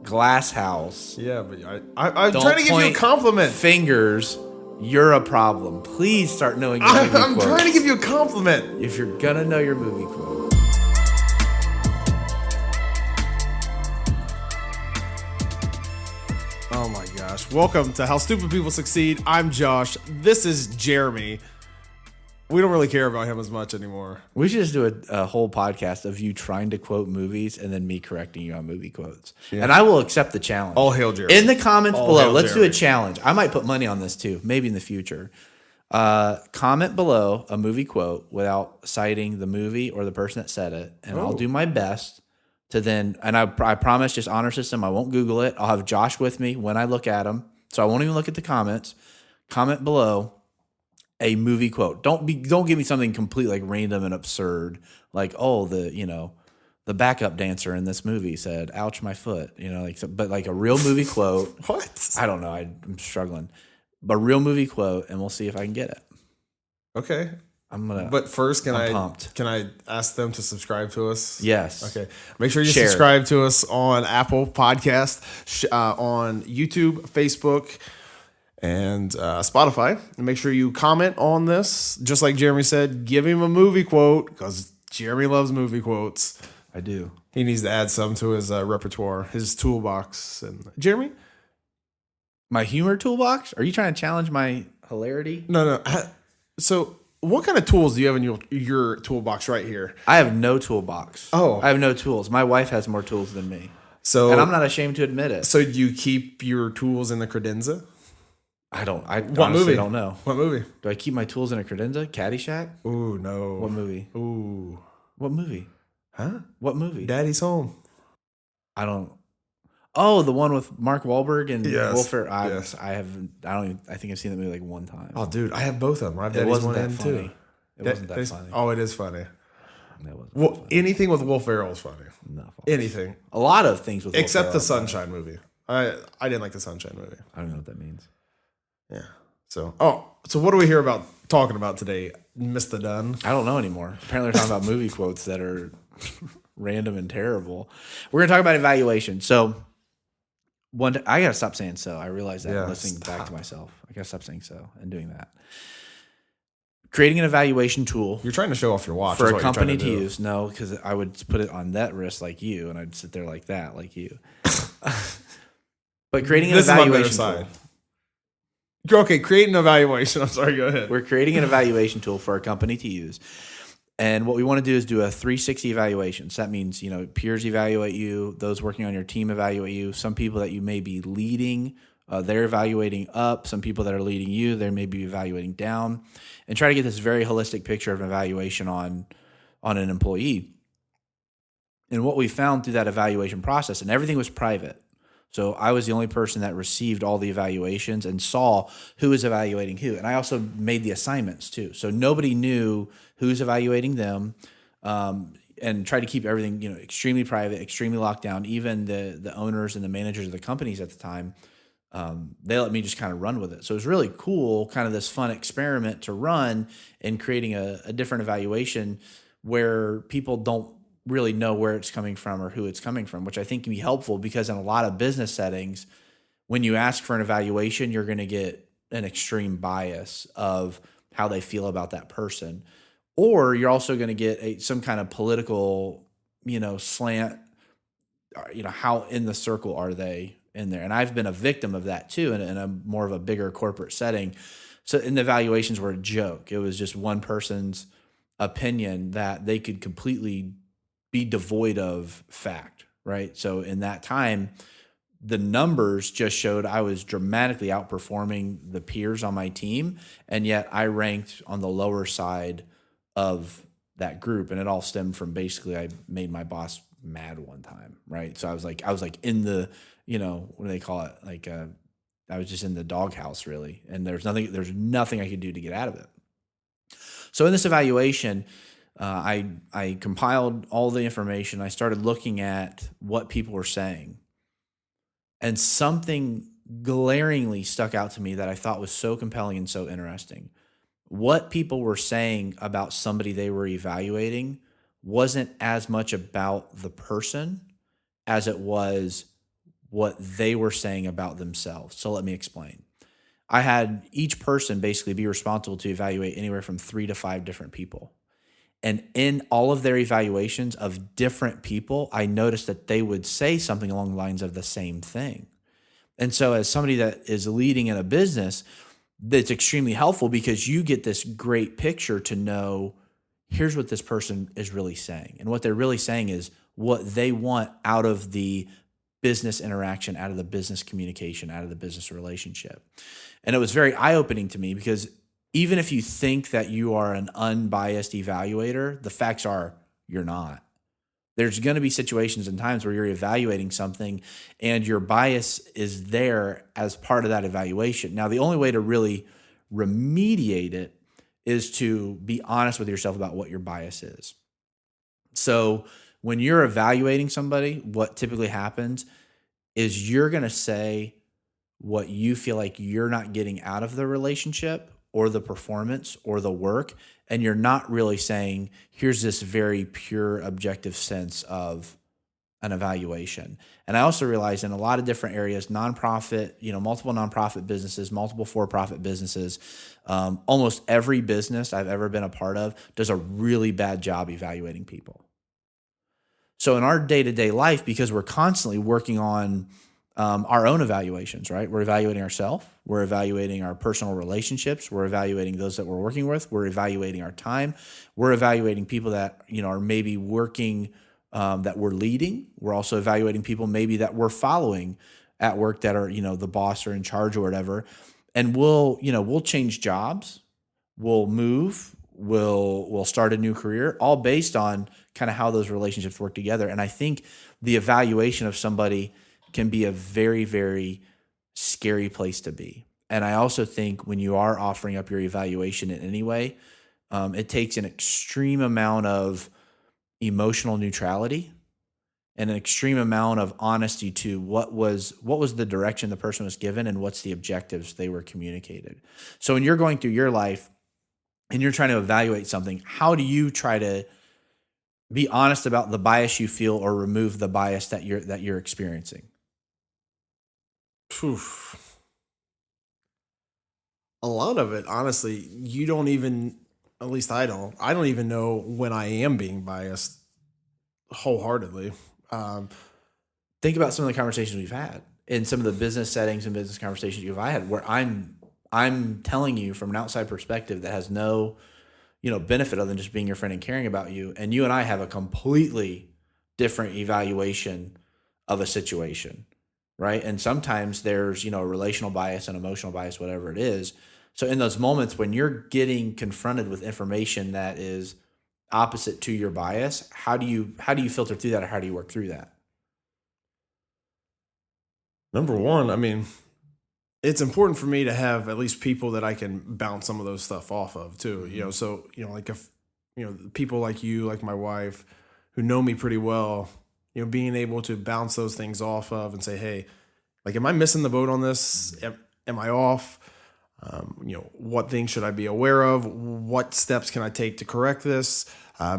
Glass House. Yeah, but I'm Don't trying to give you a point compliment. Fingers, you're a problem. Please start knowing your movie I'm quotes. trying to give you a compliment. If you're gonna know your movie quote. Oh my gosh. Welcome to How Stupid People Succeed. I'm Josh. This is Jeremy. We don't really care about him as much anymore. We should just do a whole podcast of you trying to quote movies and then me correcting you on movie quotes. Yeah. And I will accept the challenge. All hail Jeremy. In the comments All below, hail let's Jeremy. do a challenge. I might put money on this too, maybe in the future. Comment below a movie quote without citing the movie or the person that said it, and I'll do my best to then, and I promise, just honor system, I won't Google it. I'll have Josh with me when I look at them, so I won't even look at the comments. Comment below a movie quote. Don't give me something completely like random and absurd, like the backup dancer in this movie said, "Ouch, my foot," but like a real movie quote. What? I don't know. I'm struggling, but a real movie quote, and we'll see if I can get it. Okay. But first, I'm pumped. Can I ask them to subscribe to us? Yes. Okay. Make sure you Share. subscribe to us on Apple Podcast, on YouTube, Facebook, and Spotify. And make sure you comment on this. Just like Jeremy said, give him a movie quote because Jeremy loves movie quotes. I do. He needs to add some to his repertoire, his toolbox. And Jeremy? My humor toolbox? Are you trying to challenge my hilarity? No. So what kind of tools do you have in your toolbox right here? I have no toolbox. Oh. I have no tools. My wife has more tools than me. So, and I'm not ashamed to admit it. So do you keep your tools in the credenza? I don't. I What honestly movie? don't know. What movie? Do I keep my tools in a credenza? Caddyshack? Ooh, no. What movie? Ooh. What movie? Huh? What movie? Daddy's Home. I don't. Oh, the one with Mark Wahlberg and Yes. Will Ferrell. Yes. I haven't. I don't. Even, I think I've seen the movie like one time. Oh, dude, I have both of them. I have it Daddy's wasn't One that and funny. Two. It wasn't that funny. Oh, it is funny. It wasn't that Well, funny. anything with Will Ferrell is funny. No, Anything a lot of things with Will except the Ferrell. Sunshine movie. I didn't like the Sunshine movie. I don't know what that means. Yeah. So what are we here about talking about today, Mr. Dunn? I don't know anymore. Apparently, we're talking about movie quotes that are random and terrible. We're going to talk about evaluation. So, I got to stop saying so. I realize that listening back to myself. I got to stop saying so and doing that. Creating an evaluation tool You're trying to show off your watch for is a what you're company trying to do. use. No, because I would put it on that wrist like you, and I'd sit there like that like you. But creating an This is my better evaluation side. tool. Okay, create an evaluation. I'm sorry, go ahead. We're creating an evaluation tool for a company to use. And what we want to do is do a 360 evaluation. So that means, peers evaluate you, those working on your team evaluate you, some people that you may be leading, they're evaluating up, some people that are leading you, they may be evaluating down, and try to get this very holistic picture of evaluation on an employee. And what we found through that evaluation process, and everything was private. So I was the only person that received all the evaluations and saw who was evaluating who. And I also made the assignments too. So nobody knew who's evaluating them, and tried to keep everything, extremely private, extremely locked down. Even the owners and the managers of the companies at the time, they let me just kind of run with it. So it was really cool, kind of this fun experiment to run in creating a different evaluation where people don't really know where it's coming from or who it's coming from, which I think can be helpful because in a lot of business settings, when you ask for an evaluation, you're going to get an extreme bias of how they feel about that person. Or you're also going to get some kind of political, slant, how in the circle are they in there? And I've been a victim of that too in a more of a bigger corporate setting. So in the evaluations were a joke. It was just one person's opinion that they could completely be devoid of fact, right? So in that time, the numbers just showed I was dramatically outperforming the peers on my team, and yet I ranked on the lower side of that group, and it all stemmed from basically I made my boss mad one time, right? So I was like in the, what do they call it? Like I was just in the doghouse really, and there's nothing I could do to get out of it. So in this evaluation, I compiled all the information. I started looking at what people were saying. And something glaringly stuck out to me that I thought was so compelling and so interesting. What people were saying about somebody they were evaluating wasn't as much about the person as it was what they were saying about themselves. So let me explain. I had each person basically be responsible to evaluate anywhere from 3 to 5 different people. And in all of their evaluations of different people, I noticed that they would say something along the lines of the same thing. And so as somebody that is leading in a business, that's extremely helpful because you get this great picture to know here's what this person is really saying. And what they're really saying is what they want out of the business interaction, out of the business communication, out of the business relationship. And it was very eye-opening to me because even if you think that you are an unbiased evaluator, the facts are you're not. There's going to be situations and times where you're evaluating something and your bias is there as part of that evaluation. Now, the only way to really remediate it is to be honest with yourself about what your bias is. So when you're evaluating somebody, what typically happens is you're going to say what you feel like you're not getting out of the relationship or the performance or the work, and you're not really saying, here's this very pure objective sense of an evaluation. And I also realized in a lot of different areas, nonprofit, multiple nonprofit businesses, multiple for-profit businesses, almost every business I've ever been a part of does a really bad job evaluating people. So in our day-to-day life, because we're constantly working on our own evaluations, right? We're evaluating ourselves. We're evaluating our personal relationships. We're evaluating those that we're working with. We're evaluating our time. We're evaluating people that, are maybe working that we're leading. We're also evaluating people maybe that we're following at work that are, the boss or in charge or whatever. And we'll change jobs. We'll move. We'll start a new career, all based on kind of how those relationships work together. And I think the evaluation of somebody can be a very, very scary place to be. And I also think when you are offering up your evaluation in any way, it takes an extreme amount of emotional neutrality and an extreme amount of honesty to what was the direction the person was given and what's the objectives they were communicated. So when you're going through your life and you're trying to evaluate something, how do you try to be honest about the bias you feel or remove the bias that you're experiencing? Oof. A lot of it, honestly, you don't even, at least I don't even know when I am being biased wholeheartedly. Think about some of the conversations we've had in some of the business settings and business conversations you've had where I'm telling you from an outside perspective that has no, benefit other than just being your friend and caring about you. And you and I have a completely different evaluation of a situation. Right. And sometimes there's, a relational bias and emotional bias, whatever it is. So in those moments when you're getting confronted with information that is opposite to your bias, how do you filter through that, or how do you work through that? Number one, I mean, it's important for me to have at least people that I can bounce some of those stuff off of too. Mm-hmm. So, like if, people like you, like my wife, who know me pretty well, being able to bounce those things off of and say, hey, like, am I missing the boat on this? Am I off? What things should I be aware of? What steps can I take to correct this?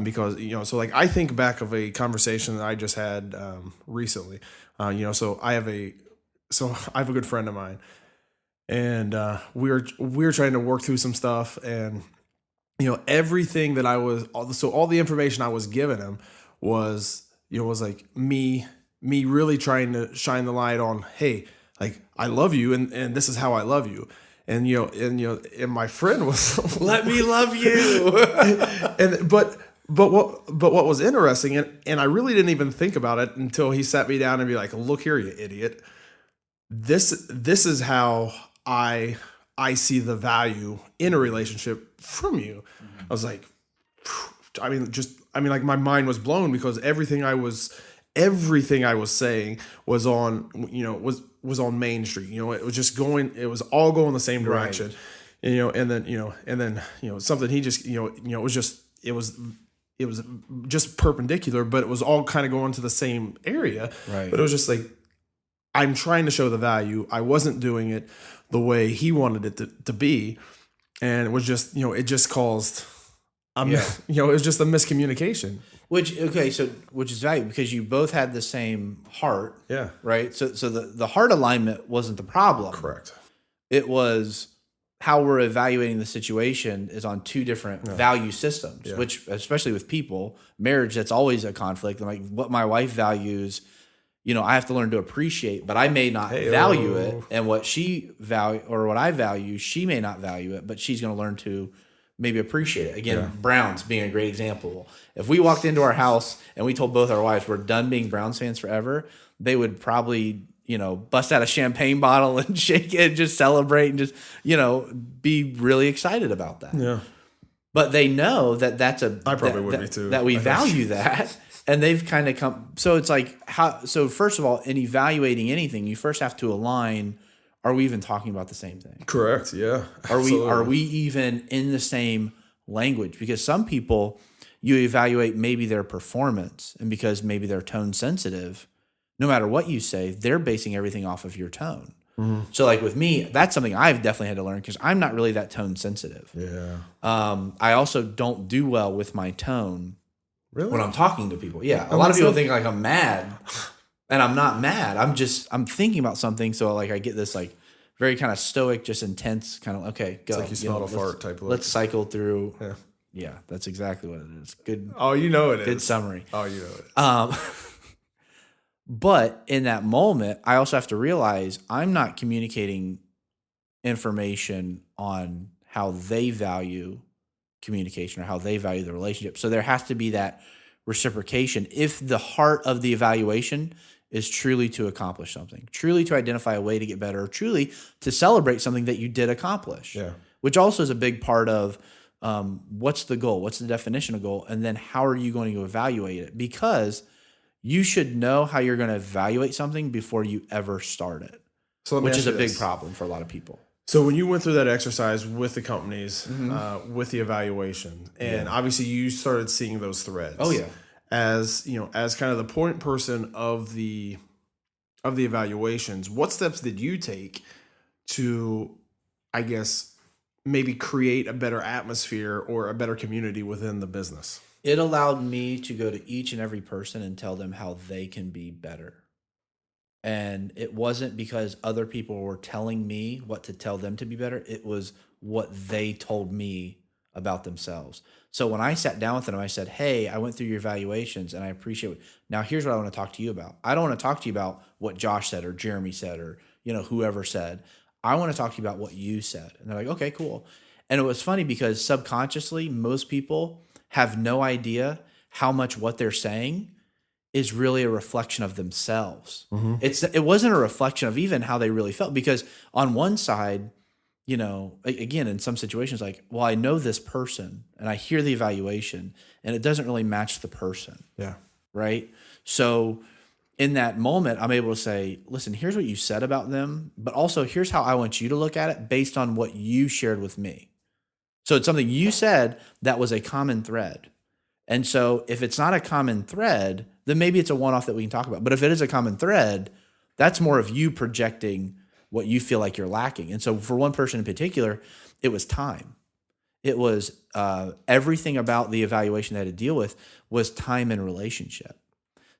Because, so like I think back of a conversation that I just had recently. So I have a good friend of mine, and we're trying to work through some stuff, and everything that all the information I was giving him was like me really trying to shine the light on, hey, like, I love you, and this is how I love you. And and my friend was Let me love you. but what was interesting, and I really didn't even think about it until he sat me down and be like, look here, you idiot. This is how I see the value in a relationship from you. Mm-hmm. I was like, like my mind was blown because everything I was saying was on, was on Main Street. It was all going the same direction. Right. And then something he just, it was just perpendicular, but it was all kind of going to the same area. Right. But it was just like, I'm trying to show the value. I wasn't doing it the way he wanted it to be. And it was just, it just caused, it was just a miscommunication. Which is valuable because you both had the same heart. Yeah. Right. So the heart alignment wasn't the problem. Correct. It was how we're evaluating the situation is on two different value systems, which especially with people, marriage, that's always a conflict. And like what my wife values, I have to learn to appreciate, but I may not value it. And what she value or what I value, she may not value it, but she's going to learn to maybe appreciate it. Again, Browns being a great example. If we walked into our house and we told both our wives we're done being Browns fans forever, they would probably, bust out a champagne bottle and shake it, and just celebrate and just, be really excited about that. Yeah. But they know that that's I probably would be too. That we value that. And they've kind of come. So it's like, so first of all, in evaluating anything, you first have to align. Are we even talking about the same thing? Correct. Yeah. Are we even in the same language? Because some people, you evaluate maybe their performance, and because maybe they're tone sensitive, no matter what you say, they're basing everything off of your tone. Mm-hmm. So like with me, that's something I've definitely had to learn because I'm not really that tone sensitive. Yeah. I also don't do well with my tone. Really? When I'm talking to people. Yeah. A lot of people think like I'm mad, and I'm not mad. I'm thinking about something. So like I get this like very kind of stoic, just intense kind of, okay, go. It's like you smelled a fart type of look. Let's cycle through. Yeah, that's exactly what it is. Good. Oh, it is. Good summary. Oh, it. But in that moment, I also have to realize I'm not communicating information on how they value communication or how they value the relationship. So there has to be that reciprocation if the heart of the evaluation is truly to accomplish something, truly to identify a way to get better, or truly to celebrate something that you did accomplish. Yeah. Which also is a big part of what's the goal, what's the definition of goal, and then how are you going to evaluate it? Because you should know how you're going to evaluate something before you ever start it, which is a big problem for a lot of people. So when you went through that exercise with the companies, with the evaluation, and obviously you started seeing those threads. Oh yeah. As as kind of the point person of the evaluations, what steps did you take to, I guess, maybe create a better atmosphere or a better community within the business? It allowed me to go to each and every person and tell them how they can be better. And it wasn't because other people were telling me what to tell them to be better. It was what they told me about themselves. So when I sat down with them, I said, hey, I went through your evaluations and I appreciate it. Now here's what I want to talk to you about. I don't want to talk to you about what Josh said or Jeremy said or, whoever said. I want to talk to you about what you said. And they're like, okay, cool. And it was funny because subconsciously, most people have no idea how much what they're saying is really a reflection of themselves. Mm-hmm. It wasn't a reflection of even how they really felt, because on one side, again, in some situations, like, well, I know this person and I hear the evaluation and it doesn't really match the person. Yeah. Right. So in that moment, I'm able to say, listen, here's what you said about them, but also here's how I want you to look at it based on what you shared with me. So it's something you said that was a common thread. And so if it's not a common thread, then maybe it's a one-off that we can talk about. But if it is a common thread, that's more of you projecting what you feel like you're lacking. And so for one person in particular, it was time. It was everything about the evaluation they had to deal with was time and relationship.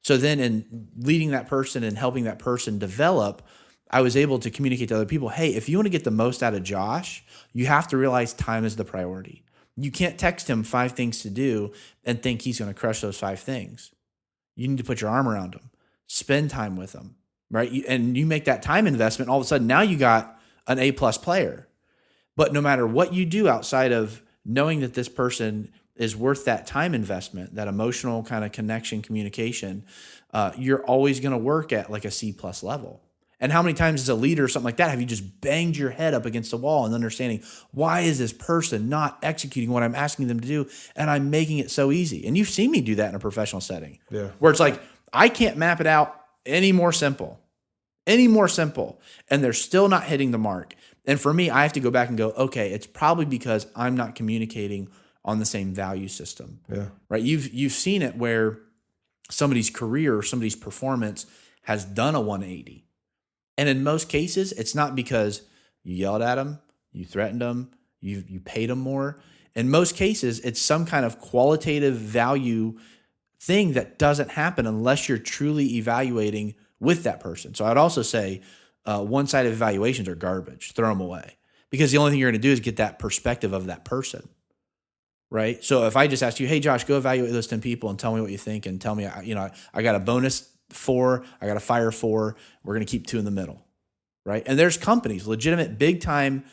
So then in leading that person and helping that person develop, I was able to communicate to other people, hey, if you want to get the most out of Josh, you have to realize time is the priority. You can't text him 5 things to do and think he's going to crush those 5 things. You need to put your arm around him, spend time with him, right? And you make that time investment. All of a sudden, now you got an A+ player. But no matter what you do outside of knowing that this person is worth that time investment, that emotional kind of connection, communication, you're always going to work at like a C+ level. And how many times as a leader or something like that have you just banged your head up against the wall and understanding, why is this person not executing what I'm asking them to do and I'm making it so easy? And you've seen me do that in a professional setting, where it's like, I can't map it out any more simple, and they're still not hitting the mark. And for me, I have to go back and go, okay, it's probably because I'm not communicating on the same value system. Yeah. Right. You've seen it where somebody's career or somebody's performance has done a 180. And in most cases, it's not because you yelled at them, you threatened them, you paid them more. In most cases, it's some kind of qualitative value thing that doesn't happen unless you're truly evaluating with that person. So I'd also say one-sided evaluations are garbage. Throw them away, because the only thing you're going to do is get that perspective of that person, right? So if I just ask you, hey, Josh, go evaluate those 10 people and tell me what you think, and tell me, I got a bonus 4, I got a fire 4, we're going to keep 2 in the middle, right? And there's companies, legitimate big-time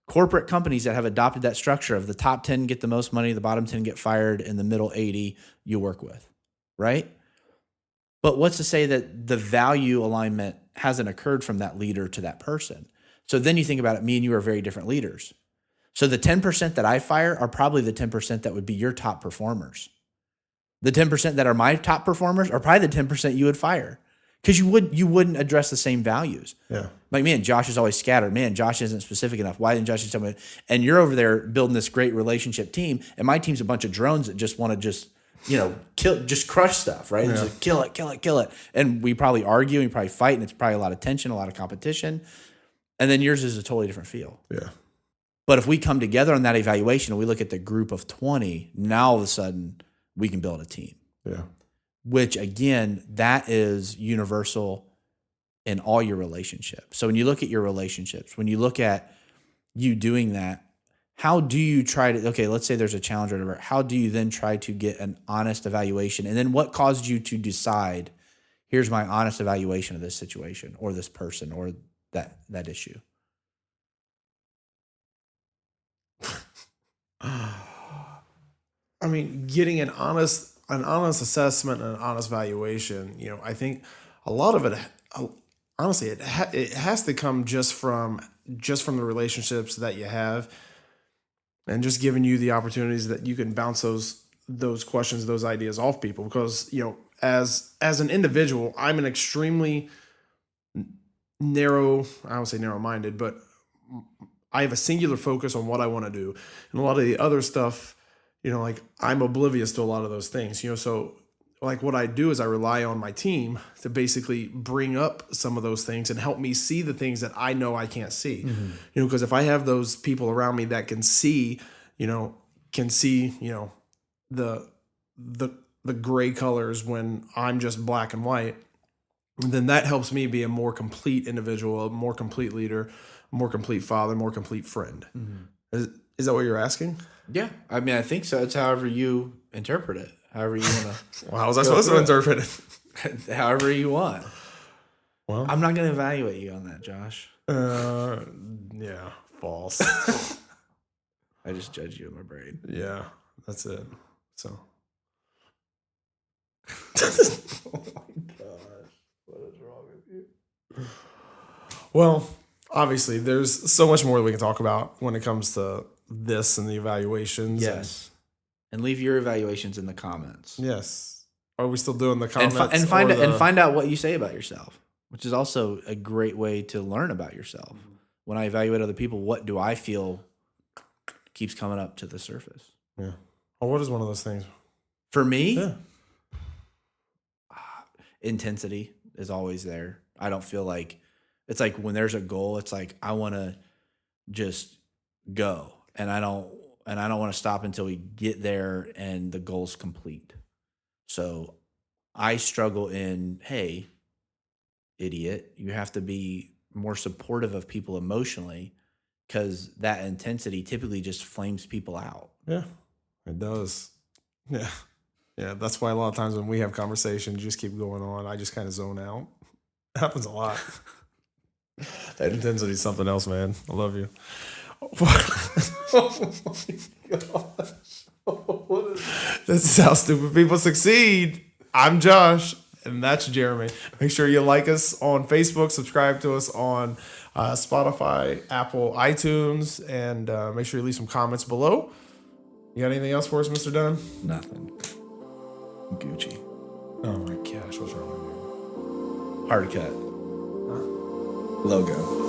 corporate companies that have adopted that structure of the top 10 get the most money, the bottom 10 get fired, and the middle 80 you work with, right? But what's to say that the value alignment hasn't occurred from that leader to that person? So then you think about it, me and you are very different leaders. So the 10% that I fire are probably the 10% that would be your top performers. The 10% that are my top performers are probably the 10% you would fire, because you wouldn't address the same values. Yeah. Like, man, Josh is always scattered. Man, Josh isn't specific enough. Why didn't Josh just tell me? And you're over there building this great relationship team, and my team's a bunch of drones that just want to just crush stuff, right? Yeah. Just like, kill it, kill it, kill it. And we probably argue, and we probably fight, and it's probably a lot of tension, a lot of competition. And then yours is a totally different feel. Yeah. But if we come together on that evaluation and we look at the group of 20, now all of a sudden we can build a team. Yeah. Which, again, that is universal in all your relationships. So when you look at your relationships, when you look at you doing that, how do you try to, okay, let's say there's a challenge or whatever, how do you then try to get an honest evaluation? And then what caused you to decide, here's my honest evaluation of this situation or this person or that issue? I mean, getting an honest assessment and an honest valuation, I think a lot of it, honestly, it has to come just from the relationships that you have, and just giving you the opportunities that you can bounce those questions, those ideas off people. Because, as an individual, I'm an extremely narrow, I don't say narrow-minded, but I have a singular focus on what I want to do. And a lot of the other stuff, like, I'm oblivious to a lot of those things, so like what I do is I rely on my team to basically bring up some of those things and help me see the things that I know I can't see, because if I have those people around me that can see, the gray colors when I'm just black and white, then that helps me be a more complete individual, a more complete leader, a more complete father, more complete friend. Mm-hmm. Is that what you're asking? Yeah. I mean, I think so. It's however you interpret it, however you want to. Well, how was I supposed to interpret it? However you want. Well, I'm not going to evaluate you on that, Josh. Yeah, false. I just judge you in my brain. Yeah, that's it. So. Oh my gosh. What is wrong with you? Well, obviously, there's so much more that we can talk about when it comes to this and the evaluations. Yes. And leave your evaluations in the comments. Yes. Are we still doing the comments? And find out what you say about yourself, which is also a great way to learn about yourself. Mm-hmm. When I evaluate other people, what do I feel keeps coming up to the surface? Yeah. Well, what is one of those things? For me? Yeah. Intensity is always there. I don't feel like, it's like when there's a goal, it's like I want to just go, and I don't want to stop until we get there and the goal's complete. So I struggle in, hey, idiot, you have to be more supportive of people emotionally, because that intensity typically just flames people out. Yeah, it does. Yeah. Yeah, that's why a lot of times when we have conversations, you just keep going on. I just kind of zone out. It happens a lot. That intensity is something else, man. I love you. Oh my gosh. This is how stupid people succeed. I'm Josh, and that's Jeremy. Make sure you like us on Facebook, subscribe to us on Spotify, Apple, iTunes, and make sure you leave some comments below. You got anything else for us, Mr. Dunn? Nothing. Gucci. Oh my gosh, what's wrong with you? Hard cut. Logo.